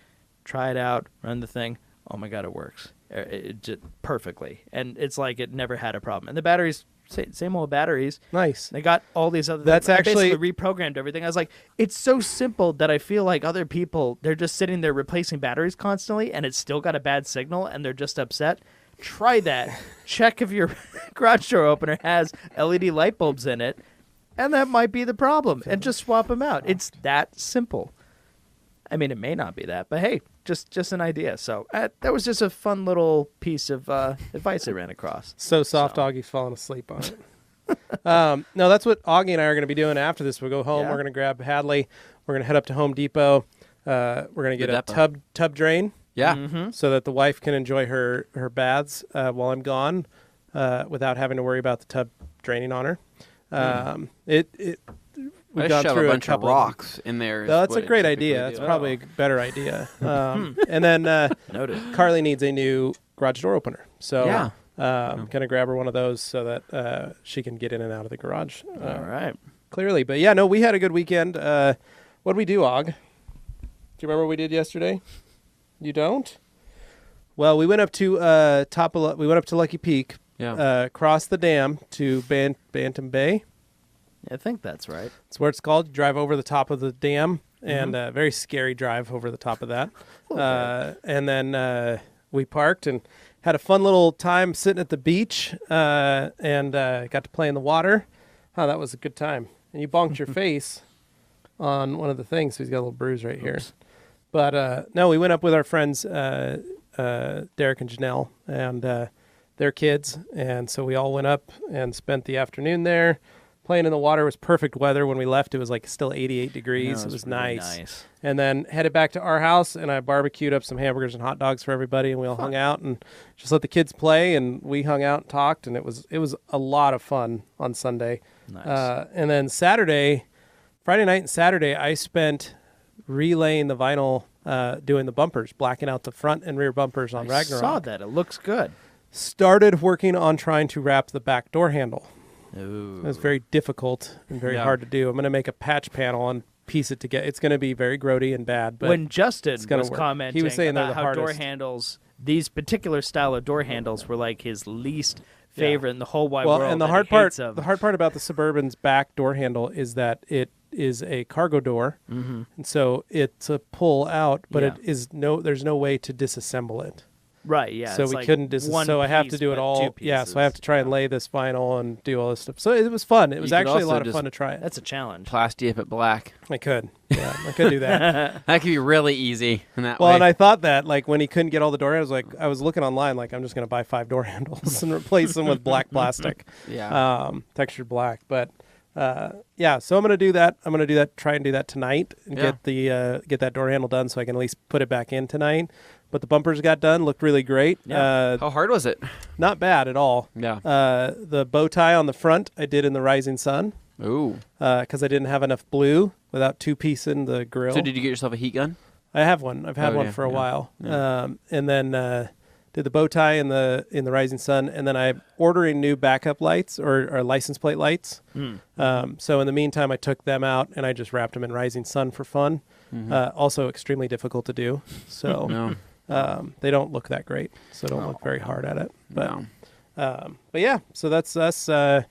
try it out, run the thing. Oh my God, it works. It just perfectly. And it's like it never had a problem. And the batteries, same old batteries. Nice. They got all these other That's things. I actually- basically reprogrammed everything. I was like, it's so simple that I feel like other people, they're just sitting there replacing batteries constantly, and it's still got a bad signal, and they're just upset. Try that. Check if your garage door opener has LED light bulbs in it, and that might be the problem. And just swap them out. It's that simple. I mean, it may not be that, but hey, just an idea. So that was just a fun little piece of advice I ran across. So soft, Augie's falling asleep on it. No, that's what Augie and I are going to be doing after this. We'll go home. Yeah. We're going to grab Hadley. We're going to head up to Home Depot. We're going to get a depot. tub drain Yeah. so that the wife can enjoy her baths while I'm gone without having to worry about the tub draining on her. We've I gone shove through a bunch of couple rocks in there. is That's what a it great typically idea. That's do. probably a better idea. And then Noted. Carly needs a new garage door opener. So Yeah. I'm going to grab her one of those so that she can get in and out of the garage. All right. Clearly. But yeah, no, we had a good weekend. What did we do, Og? Do you remember what we did yesterday? You don't? Well, we went up to we went up to Lucky Peak, crossed the dam to Bantam Bay. I think that's right. That's what it's called. You drive over the top of the dam, and a very scary drive over the top of that. And then we parked and had a fun little time sitting at the beach and got to play in the water. Oh, that was a good time. And you bonked your face on one of the things, so he's got a little bruise right here. But no, we went up with our friends Derek and Janelle, and their kids. And so we all went up and spent the afternoon there. Playing in the water. It was perfect weather. When we left, it was like still 88 degrees. It was really nice. And then headed back to our house, and I barbecued up some hamburgers and hot dogs for everybody, and we all hung out and just let the kids play, and we hung out and talked, and it was a lot of fun on Sunday. Nice. And then Friday night and Saturday, I spent relaying the vinyl, doing the bumpers, blacking out the front and rear bumpers on Ragnarok. I saw that. It looks good. Started working on trying to wrap the back door handle. Ooh. It was very difficult and very hard to do. I'm going to make a patch panel and piece it together. It's going to be very grody and bad. But when Justin was work. commenting He was saying about they're the how hardest. door handles, these particular style of door handles were like his least favorite in the whole wide world. And the and hard he part, hates them. the hard part about the Suburban's back door handle is that it is a cargo door, and so it's a pull out, but there's no way to disassemble it. Right, yeah. So it's we like couldn't one so I have to piece, do it but all. two Yeah, so I have to pieces. try and lay this vinyl and do all this stuff. So it was fun. It was You could actually a also lot of just- fun to try it. That's a challenge. Plasty it black. I could. Yeah, I could do that. That could be really easy in that Well, way. and I thought that, like, when he couldn't get all the door handles, like, I was looking online, like, I'm just going to buy 5 door handles and replace them with black plastic, textured black. But, so I'm going to do that. I'm going to do that, try and do that tonight and get that door handle done so I can at least put it back in tonight. But the bumpers got done, looked really great. Yeah. How hard was it? Not bad at all. Yeah. The bow tie on the front I did in the Rising Sun Ooh. because I didn't have enough blue without 2-piecing the grill. So did you get yourself a heat gun? I have one. I've had one for a while. And then did the bow tie in the Rising Sun, and then I'm ordering new backup lights or license plate lights. So in the meantime, I took them out and I just wrapped them in Rising Sun for fun. Also extremely difficult to do. So they don't look that great. So don't look very hard at it. But yeah, so that's us. Had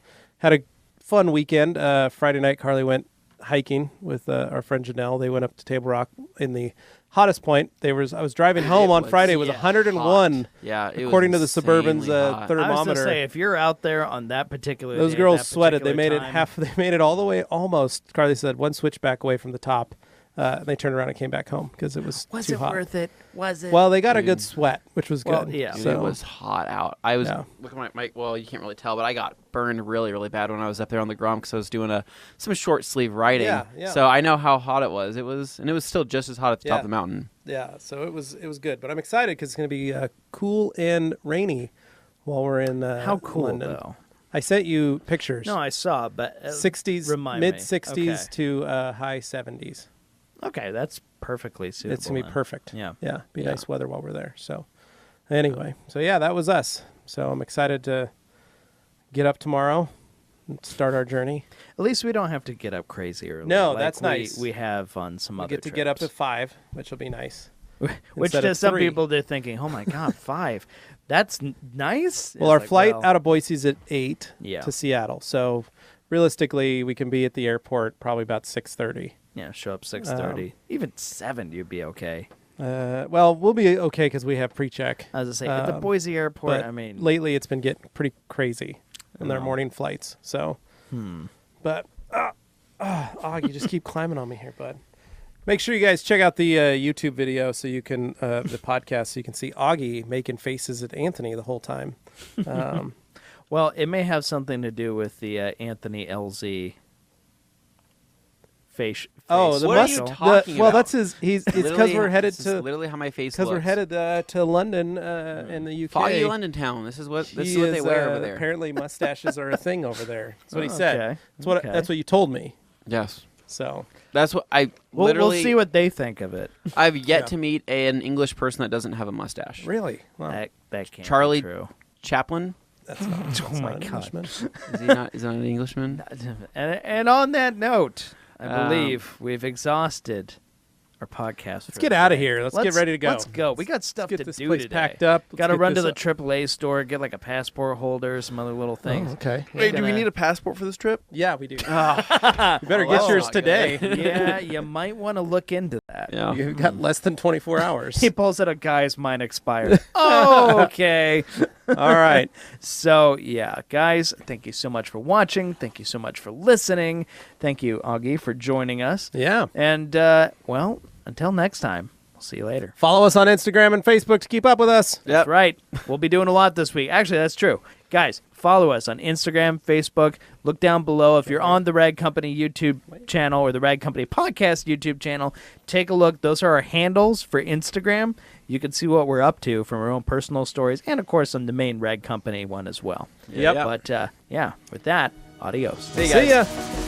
a fun weekend. Friday night, Carly went hiking with our friend Janelle. They went up to Table Rock in the hottest point. I was driving home on Friday. It was 101. Hot. Yeah, it according to was the Suburban's insanely hot. I was thermometer. going to say, if you're out there on that particular Those day, girls that sweated. They particular made time, it half. They made it all the way almost. Carly said one switchback away from the top. And they turned around and came back home because it was too hot. worth it? Was it? Well, they got a good sweat, which was Well, good. yeah. Dude, So it was hot out. I was Yeah. looking at my well, you can't really tell, but I got burned really, really bad when I was up there on the Grom because I was doing some short sleeve riding. Yeah. So I know how hot it was. It was still just as hot at the top of the mountain. yeah, so it was good. But I'm excited because it's going to be cool and rainy while we're in How cool, London. though. I sent you pictures. No, I saw, but 60s, remind me. mid 60s Okay. to high 70s. Okay, that's perfectly suitable. It's gonna be then. perfect. Yeah. Be nice weather while we're there. So anyway, that was us. So I'm excited to get up tomorrow and start our journey. At least we don't have to get up crazy early. No, like that's nice. We have on some We other get to get up at trips. 5, which will be nice. Which instead to of some 3. people they're thinking, oh my god, 5. That's nice. Well, our flight out of Boise's at 8 Yeah. to Seattle. So realistically, we can be at the airport probably about 6:30. Yeah, show up 6:30. Even 7, you'd be okay. Well, we'll be okay because we have pre-check. As I say, at the Boise airport, But I mean, lately it's been getting pretty crazy in their morning flights. So, but you just keep climbing on me here, bud. Make sure you guys check out the YouTube video so you can the podcast so you can see Augie making faces at Anthony the whole time. well, it may have something to do with the Anthony LZ face. Oh, the What are must. you talking well, about? that's his. It's because we're headed this is to literally how my face because looks. we're headed to London in the UK. Foggy London town. This is what He they is, wear over there. Apparently, mustaches are a thing over there. That's what he Oh, said. okay. That's what you told me. Yes. So That's what I We'll literally. see what they think of it. I've yet to meet an English person that doesn't have a mustache. really, wow. That can't Charlie- be true. Chaplin. That's not. That's Oh my not an God. Englishman. Is he not? Is that an Englishman? And on that note, I believe we've exhausted our podcast. Let's get out of here. Let's get ready to go. Let's go. We got stuff Let's to get this do place today. packed up. Let's Got to get run to this the up. AAA store, get like a passport holder, some other little things. Oh, okay. Wait, do we gonna- need a passport for this trip? Yeah, we do. you Oh, better well, get yours not today. Yeah, you might want to look into that. yeah. You've got less than 24 hours. He pulls out a guy's mine expired. Oh, okay. All right. So, yeah, guys, thank you so much for watching. Thank you so much for listening. Thank you, Augie, for joining us. Yeah. And, well, until next time, We'll see you later. Follow us on Instagram and Facebook to keep up with us. Yep. That's right. We'll be doing a lot this week. Actually, that's true. Guys, follow us on Instagram, Facebook. Look down below. If you're on the Rag Company YouTube channel or the Rag Company Podcast YouTube channel, take a look. Those are our handles for Instagram. You can see what we're up to from our own personal stories and, of course, on the main Rag Company one as well. Yep. But, with that, adios. See you guys. See ya.